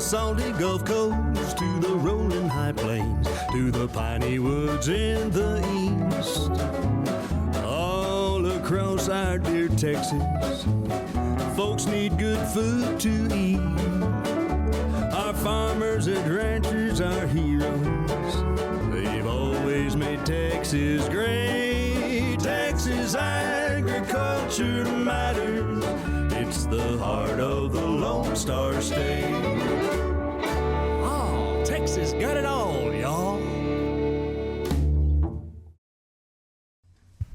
salty Gulf Coast to the rolling high plains, to the piney woods in the east. All across our dear Texas, folks need good food to eat. Our farmers and ranchers are heroes. They've always made Texas great. Texas agriculture matters. It's the heart of the Lone Star State. Oh, Texas got it all, y'all.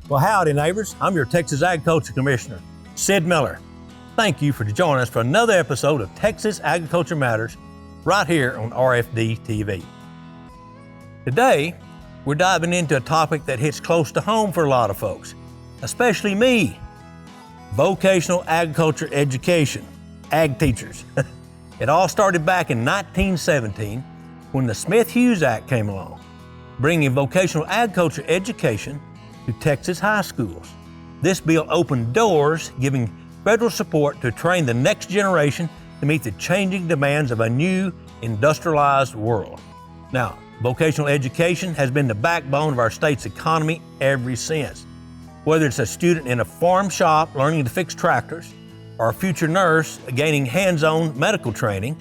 Well, howdy, neighbors. I'm your Texas Agriculture Commissioner, Sid Miller. Thank you for joining us for another episode of Texas Agriculture Matters right here on RFD TV. Today, we're diving into a topic that hits close to home for a lot of folks, especially me. Vocational agriculture education, ag teachers. It all started back in 1917 when the Smith-Hughes Act came along, bringing vocational agriculture education to Texas high schools. This bill opened doors, giving federal support to train the next generation to meet the changing demands of a new industrialized world. Now, vocational education has been the backbone of our state's economy ever since. Whether it's a student in a farm shop learning to fix tractors, or a future nurse gaining hands-on medical training,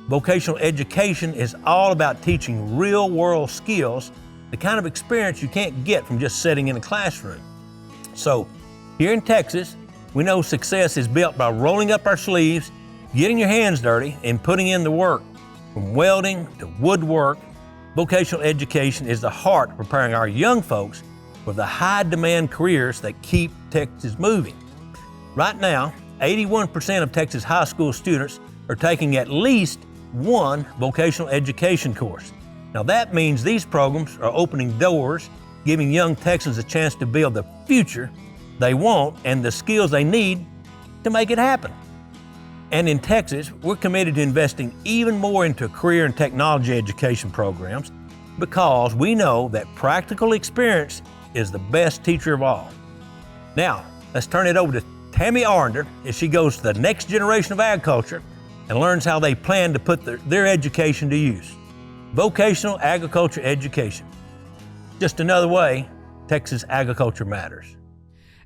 vocational education is all about teaching real-world skills, the kind of experience you can't get from just sitting in a classroom. So, here in Texas, we know success is built by rolling up our sleeves, getting your hands dirty, and putting in the work. From welding to woodwork, vocational education is the heart of preparing our young folks for the high-demand careers that keep Texas moving. Right now, 81% of Texas high school students are taking at least one vocational education course. Now that means these programs are opening doors, giving young Texans a chance to build the future they want and the skills they need to make it happen. And in Texas, we're committed to investing even more into career and technology education programs because we know that practical experience is the best teacher of all. Now, let's turn it over to Tammy Arnder as she goes to the next generation of agriculture and learns how they plan to put their education to use. Vocational agriculture education. Just another way Texas agriculture matters.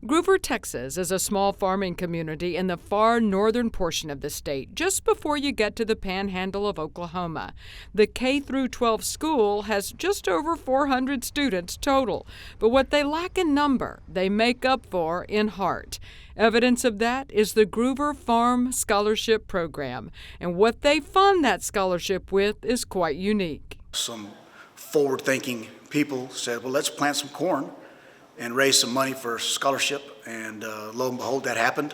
Gruver, Texas is a small farming community in the far northern portion of the state, just before you get to the panhandle of Oklahoma. The K-12 school has just over 400 students total, but what they lack in number, they make up for in heart. Evidence of that is the Gruver Farm Scholarship Program, and what they fund that scholarship with is quite unique. Some forward-thinking people said, well, let's plant some corn and raise some money for scholarship, and lo and behold, that happened,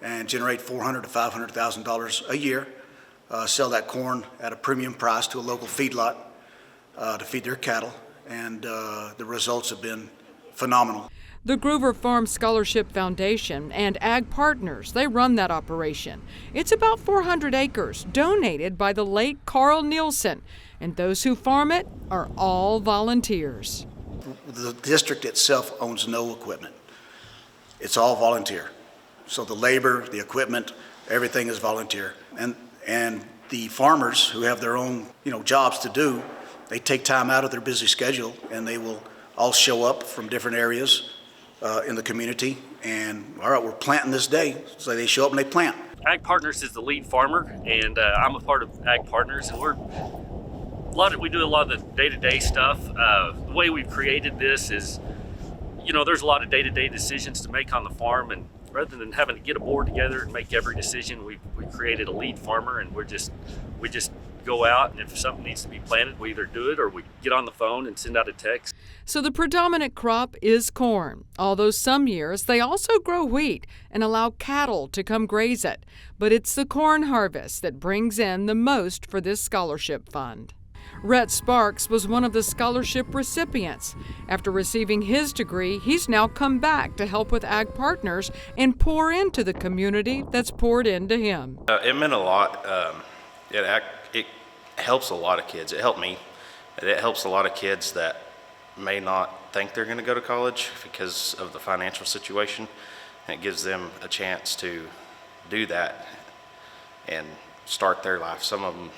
and generate $400,000 to $500,000 a year, sell that corn at a premium price to a local feedlot to feed their cattle, and the results have been phenomenal. The Gruver Farm Scholarship Foundation and Ag Partners, they run that operation. It's about 400 acres, donated by the late Carl Nielsen, and those who farm it are all volunteers. The district itself owns no equipment. It's all volunteer. So the labor, the equipment, everything is volunteer. And the farmers who have their own, jobs to do, they take time out of their busy schedule and they will all show up from different areas in the community. And all right, we're planting this day. So they show up and they plant. Ag Partners is the lead farmer, and I'm a part of Ag Partners, and we do a lot of the day-to-day stuff. The way we've created this is, there's a lot of day-to-day decisions to make on the farm, and rather than having to get a board together and make every decision, we created a lead farmer, and we just go out, and if something needs to be planted, we either do it or we get on the phone and send out a text. So the predominant crop is corn, although some years they also grow wheat and allow cattle to come graze it. But it's the corn harvest that brings in the most for this scholarship fund. Rhett Sparks was one of the scholarship recipients. After receiving his degree, he's now come back to help with Ag Partners and pour into the community that's poured into him. It meant a lot. It helps a lot of kids. It helped me. It helps a lot of kids that may not think they're going to go to college because of the financial situation. And it gives them a chance to do that and start their life. Some of them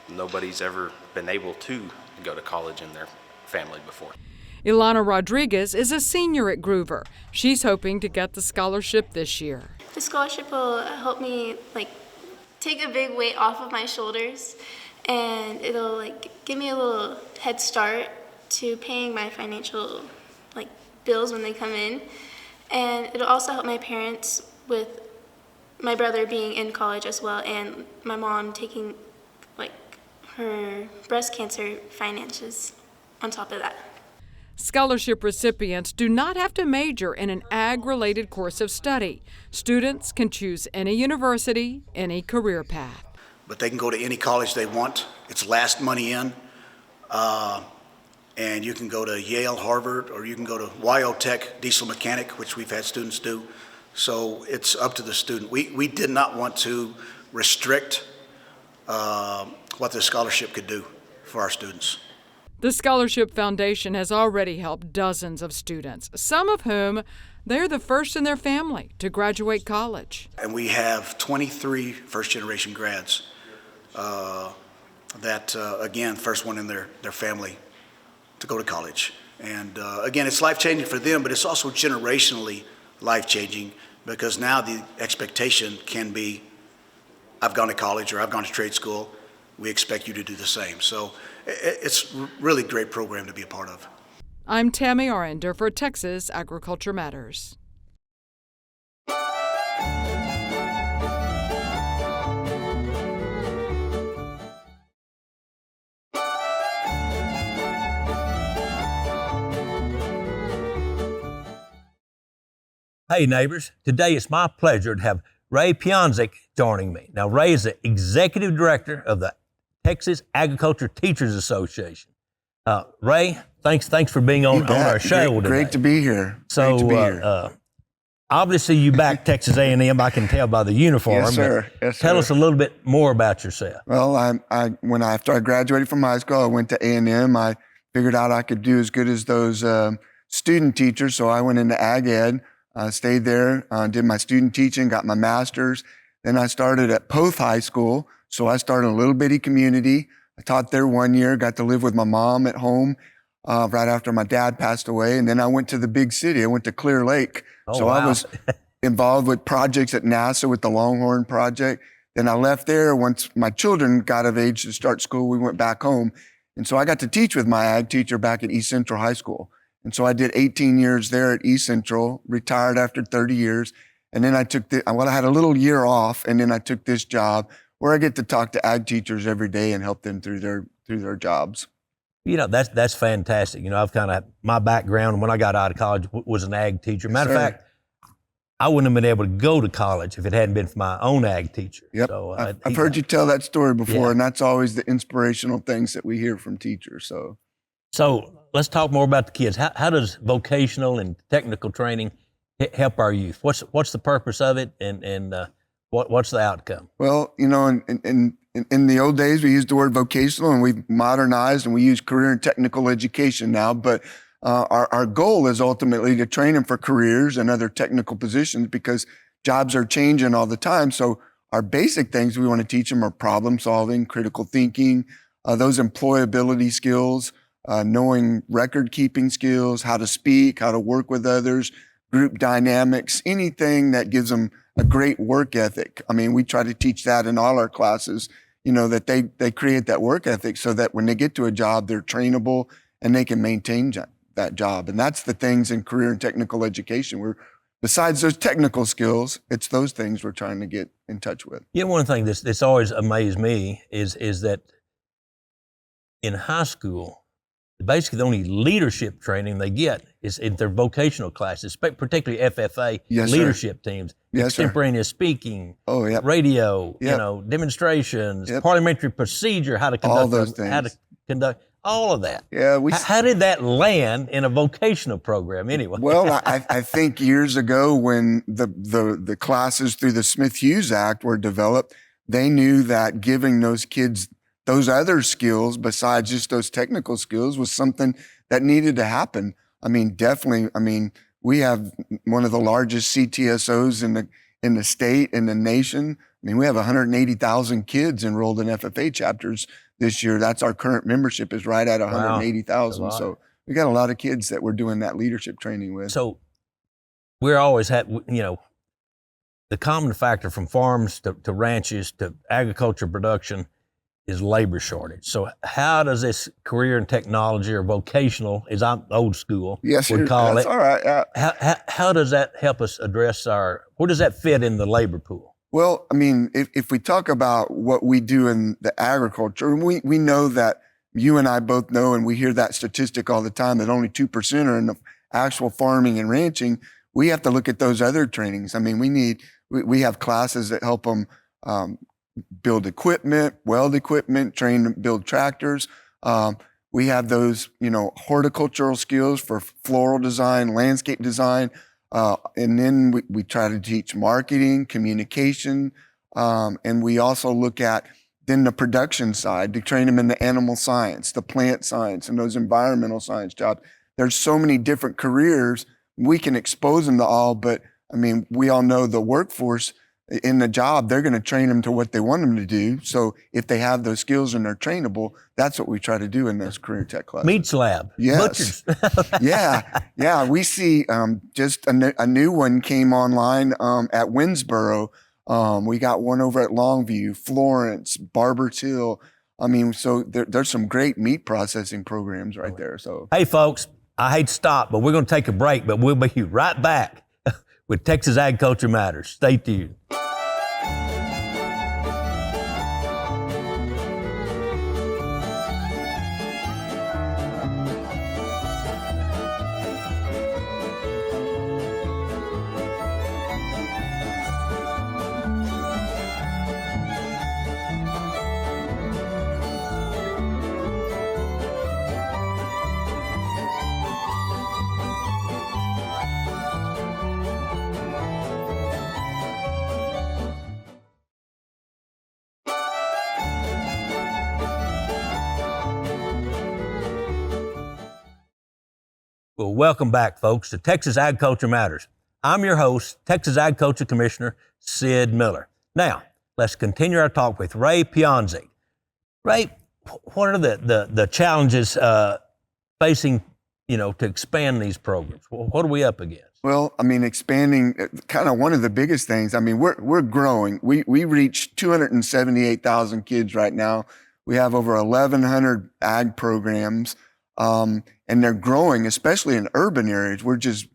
nobody's ever been able to go to college in their family before. Ilana Rodriguez is a senior at Groover. She's hoping to get the scholarship this year. The scholarship will help me take a big weight off of my shoulders, and it'll give me a little head start to paying my financial bills when they come in. And it'll also help my parents with my brother being in college as well, and my mom taking her breast cancer finances on top of that. Scholarship recipients do not have to major in an ag-related course of study. Students can choose any university, any career path. But they can go to any college they want. It's last money in. And you can go to Yale, Harvard, or you can go to Tech diesel mechanic, which we've had students do. So it's up to the student. We did not want to restrict what the scholarship could do for our students. The Scholarship Foundation has already helped dozens of students, some of whom they're the first in their family to graduate college. And we have 23 first-generation grads that, again, first one in their family to go to college. And again, it's life-changing for them, but it's also generationally life-changing, because now the expectation can be, I've gone to college or I've gone to trade school, we expect you to do the same. So it's a really great program to be a part of. I'm Tammy Arender for Texas Agriculture Matters. Hey neighbors, today it's my pleasure to have Ray Pionzik joining me. Now Ray is the Executive Director of the Texas Agriculture Teachers Association. Ray, thanks for being on our show today. Great to be here. So obviously you back Texas A&M, I can tell by the uniform. Yes, sir. Yes, tell sir. us a little bit more about yourself. Well, after I graduated from high school, I went to A&M. I figured out I could do as good as those student teachers, so I went into ag ed. Stayed there, did my student teaching, got my master's. Then I started at Poth High School. So I started a little bitty community. I taught there 1 year, got to live with my mom at home right after my dad passed away. And then I went to the big city. I went to Clear Lake. Oh, wow. I was involved with projects at NASA with the Longhorn Project. Then I left there. Once my children got of age to start school, we went back home. And so I got to teach with my ag teacher back at East Central High School. And so I did 18 years there at East Central, retired after 30 years. And then I had a little year off, and then I took this job where I get to talk to ag teachers every day and help them through their jobs. You know, that's fantastic. You know, my background when I got out of college was an ag teacher. Matter of fact, I wouldn't have been able to go to college if it hadn't been for my own ag teacher. Yep. So, I've heard you tell that story before, Yeah. and that's always the inspirational things that we hear from teachers. So let's talk more about the kids. How does vocational and technical training help our youth? What's the purpose of it, and what's the outcome? Well, you know, in the old days, we used the word vocational, and we've modernized, and we use career and technical education now. But our goal is ultimately to train them for careers and other technical positions, because jobs are changing all the time. So our basic things we want to teach them are problem solving, critical thinking, those employability skills, knowing record keeping skills, how to speak, how to work with others, group dynamics, anything that gives them a great work ethic. I mean, we try to teach that in all our classes, you know, that they create that work ethic so that when they get to a job, they're trainable and they can maintain that job. And that's the things in career and technical education. Besides those technical skills, it's those things we're trying to get in touch with. You know, one thing that's always amazed me is that in high school, basically the only leadership training they get is in their vocational classes, particularly FFA, Yes, leadership teams, Yes, sir. extemporaneous speaking, Oh, yeah. radio, Yep. demonstrations, Yep. parliamentary procedure, how to All conduct, those how to things. conduct, all of that. Yeah, How did that land in a vocational program anyway? Well, I think years ago when the classes through the Smith-Hughes Act were developed, they knew that giving those kids those other skills besides just those technical skills was something that needed to happen. I mean, definitely. I mean, we have one of the largest CTSOs in the state, in the nation. I mean, we have 180,000 kids enrolled in FFA chapters this year. That's our current membership is right at 180,000. Wow. So we got a lot of kids that we're doing that leadership training with. So we're always the common factor from farms to ranches to agriculture production is labor shortage. So how does this career in technology or vocational, as I'm old school, would call that's it? all right. How does that help us address where does that fit in the labor pool? Well, I mean, if we talk about what we do in the agriculture, we know that you and I both know, and we hear that statistic all the time, that only 2% are in the actual farming and ranching. We have to look at those other trainings. I mean, we have classes that help them build equipment, weld equipment, train to build tractors. We have those, horticultural skills for floral design, landscape design. And then we try to teach marketing, communication. And we also look at then the production side to train them in the animal science, the plant science, and those environmental science jobs. There's so many different careers. We can expose them to all, but I mean, we all know the workforce in the job, they're going to train them to what they want them to do. So if they have those skills and they're trainable, that's what we try to do in those career tech classes. Meats lab, yes. butchers. Yeah. We see just a new one came online at Winsboro. We got one over at Longview, Florence, Barbers Hill. I mean, so there's some great meat processing programs right there. So Hey, folks, I hate to stop, but we're going to take a break, but we'll be right back with Texas Agriculture Matters. Stay tuned. Well, welcome back, folks, to Texas Agriculture Matters. I'm your host, Texas Agriculture Commissioner Sid Miller. Now, let's continue our talk with Ray Pionzik. Ray, what are the challenges facing, to expand these programs? What are we up against? Well, I mean, expanding, kind of one of the biggest things. I mean, we're growing. We reach 278,000 kids right now. We have over 1,100 ag programs. And they're growing, especially in urban areas.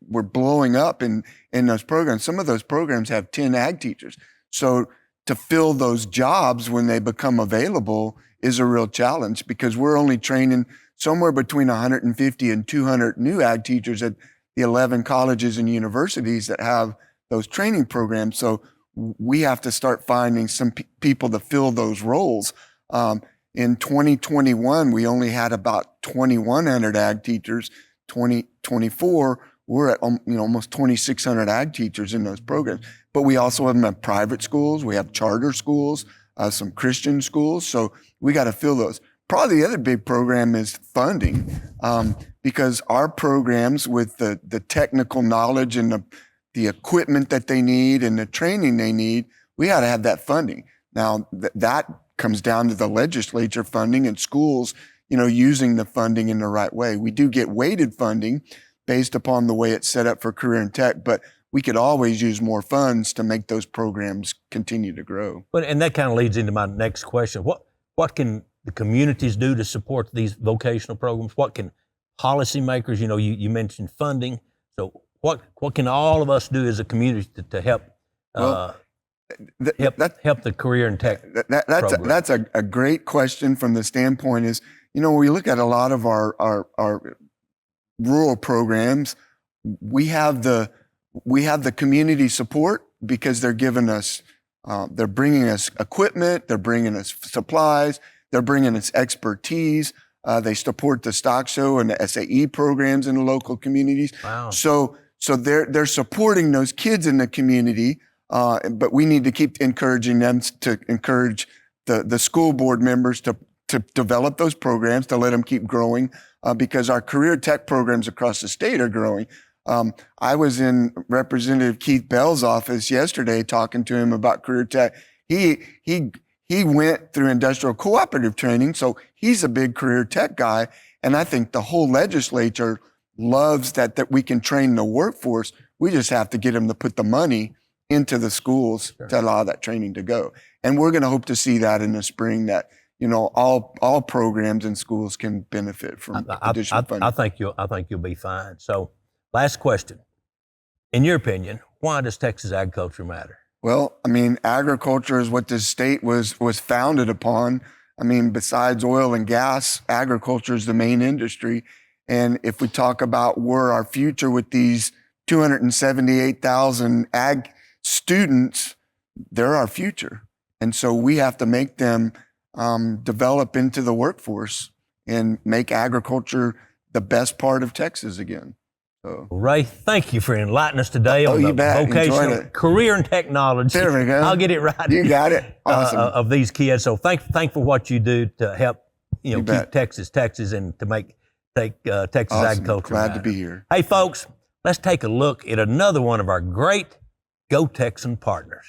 We're blowing up in those programs. Some of those programs have 10 ag teachers. So to fill those jobs when they become available is a real challenge because we're only training somewhere between 150 and 200 new ag teachers at the 11 colleges and universities that have those training programs. So we have to start finding some people to fill those roles. In 2021, we only had about 2,100 ag teachers. 2024, we're at almost 2,600 ag teachers in those programs. But we also have them at private schools. We have charter schools, some Christian schools. So we got to fill those. Probably the other big program is funding, because our programs with the technical knowledge and the equipment that they need and the training they need, we got to have that funding. Now that comes down to the legislature funding and schools, using the funding in the right way. We do get weighted funding based upon the way it's set up for career and tech, but we could always use more funds to make those programs continue to grow. And that kind of leads into my next question. What can the communities do to support these vocational programs? What can policymakers, you mentioned funding. So what can all of us do as a community to help help the career and tech program? That's a great question from the standpoint is, when we look at a lot of our rural programs, we have the community support because they're giving us, they're bringing us equipment, they're bringing us supplies, they're bringing us expertise. They support the stock show and the SAE programs in the local communities. Wow. So they're supporting those kids in the community. But we need to keep encouraging them to encourage the school board members to develop those programs, to let them keep growing, because our career tech programs across the state are growing. I was in Representative Keith Bell's office yesterday talking to him about career tech. He went through industrial cooperative training, so he's a big career tech guy. And I think the whole legislature loves that we can train the workforce. We just have to get them to put the money into the schools to allow that training to go. And we're going to hope to see that in the spring, that, you know, all programs in schools can benefit from additional funding. I think you'll be fine. So, last question. In your opinion, why does Texas agriculture matter? Well, I mean, agriculture is what this state was founded upon. I mean, besides oil and gas, agriculture is the main industry. And if we talk about where our future with these 278,000 ag students, they're our future. And so we have to make them develop into the workforce and make agriculture the best part of Texas again. So, Ray, thank you for enlightening us today on the vocational career and technology. There we go. I'll get it right. You got it. Awesome. Of these kids. So thank for what you do to help, keep Texas and to take Texas Awesome. agriculture. Glad to be here. Hey, folks, let's take a look at another one of our great Go Texan partners.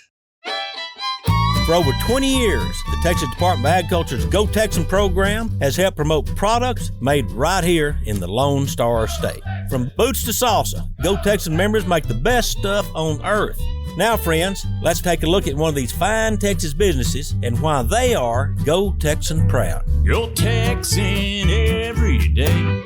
For over 20 years, the Texas Department of Agriculture's Go Texan program has helped promote products made right here in the Lone Star State. From boots to salsa, Go Texan members make the best stuff on earth. Now, friends, let's take a look at one of these fine Texas businesses and why they are Go Texan proud. Go Texan every day.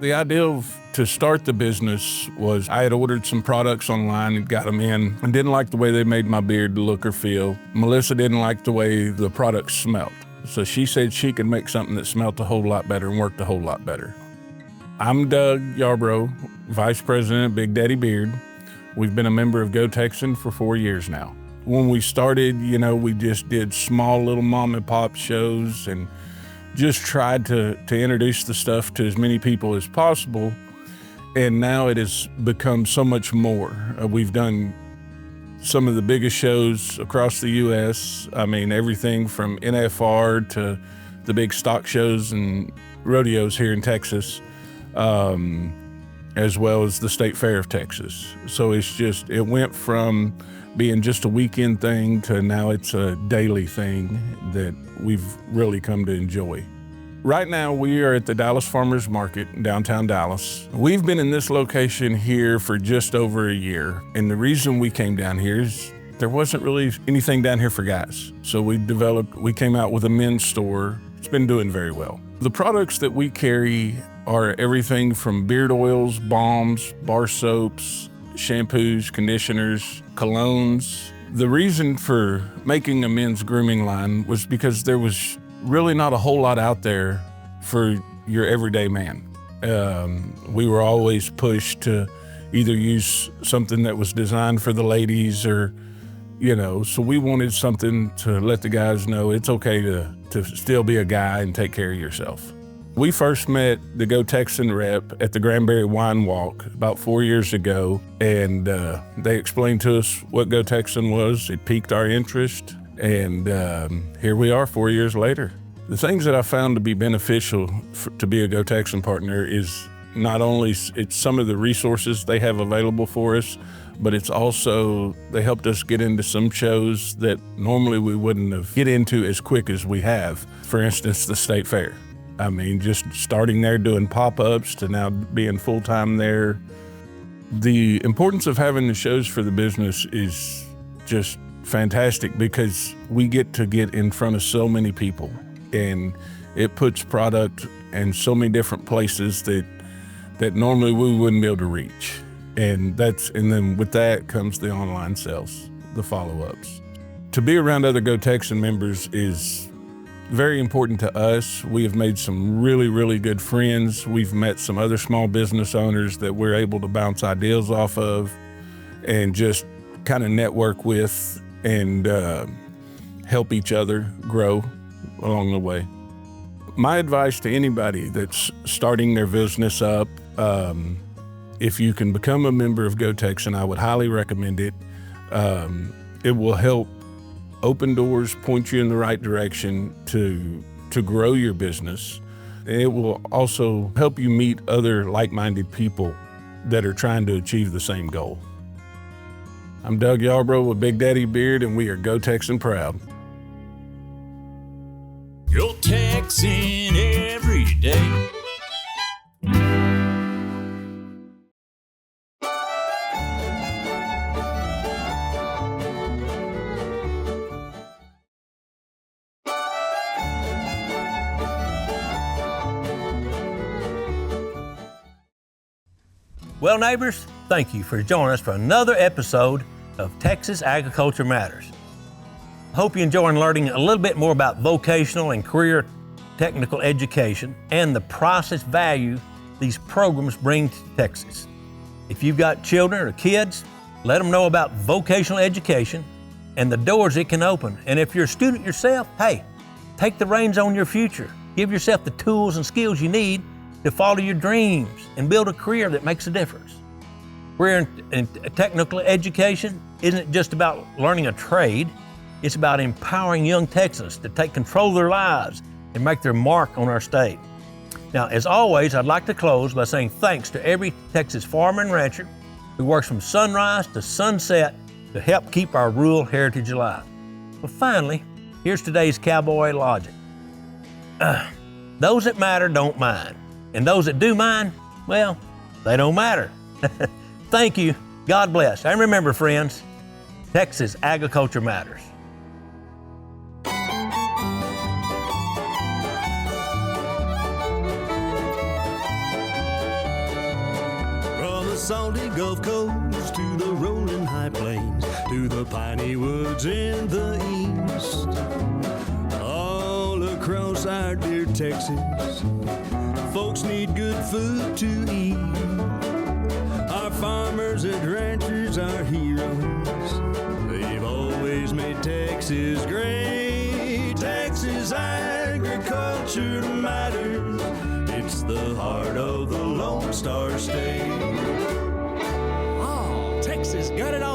The idea to start the business was I had ordered some products online and got them in and didn't like the way they made my beard look or feel. Melissa didn't like the way the products smelled. So she said she could make something that smelled a whole lot better and worked a whole lot better. I'm Doug Yarbrough, Vice President of Big Daddy Beard. We've been a member of Go Texan for 4 years now. When we started, we just did small little mom and pop shows and just tried to introduce the stuff to as many people as possible. And now it has become so much more. We've done some of the biggest shows across the U.S. I mean, everything from NFR to the big stock shows and rodeos here in Texas, as well as the State Fair of Texas. So it went from being just a weekend thing to now it's a daily thing that we've really come to enjoy. Right now, we are at the Dallas Farmers Market in downtown Dallas. We've been in this location here for just over a year. And the reason we came down here is there wasn't really anything down here for guys. So we came out with a men's store. It's been doing very well. The products that we carry are everything from beard oils, balms, bar soaps, shampoos, conditioners, colognes. The reason for making a men's grooming line was because there was really not a whole lot out there for your everyday man. We were always pushed to either use something that was designed for the ladies or, so we wanted something to let the guys know it's okay to still be a guy and take care of yourself. We first met the Go Texan rep at the Granberry Wine Walk about 4 years ago, and they explained to us what Go Texan was. It piqued our interest. And here we are 4 years later. The things that I found to be beneficial to be a Go Texan partner is not only it's some of the resources they have available for us, but it's also they helped us get into some shows that normally we wouldn't have get into as quick as we have. For instance, the State Fair. I mean, just starting there doing pop-ups to now being full-time there. The importance of having the shows for the business is just fantastic because we get in front of so many people and it puts product in so many different places that normally we wouldn't be able to reach. And then with that comes the online sales, the follow-ups. To be around other Go Texan members is very important to us. We have made some really, really good friends. We've met some other small business owners that we're able to bounce ideas off of and just kind of network with and help each other grow along the way. My advice to anybody that's starting their business up, if you can become a member of Go Texan, I would highly recommend it. It will help open doors, point you in the right direction to grow your business. It will also help you meet other like-minded people that are trying to achieve the same goal. I'm Doug Yarbrough with Big Daddy Beard, and we are Go Texan proud. You're Texan every day. Well, neighbors, thank you for joining us for another episode of Texas Agriculture Matters. I hope you're enjoying learning a little bit more about vocational and career technical education and the priceless value these programs bring to Texas. If you've got children or kids, let them know about vocational education and the doors it can open. And if you're a student yourself, hey, take the reins on your future. Give yourself the tools and skills you need to follow your dreams and build a career that makes a difference. Career in technical education isn't just about learning a trade, it's about empowering young Texans to take control of their lives and make their mark on our state. Now, as always, I'd like to close by saying thanks to every Texas farmer and rancher who works from sunrise to sunset to help keep our rural heritage alive. Well, finally, here's today's cowboy logic. Those that matter don't mind. And those that do mind, well, they don't matter. Thank you. God bless. And remember, friends, Texas agriculture matters. From the salty Gulf Coast to the rolling high plains, to the piney woods in the east, all across our dear Texas, folks need good food to eat. Our farmers and ranchers are heroes. They've always made Texas great. Texas agriculture matters. It's the heart of the Lone Star State. Oh, Texas got it all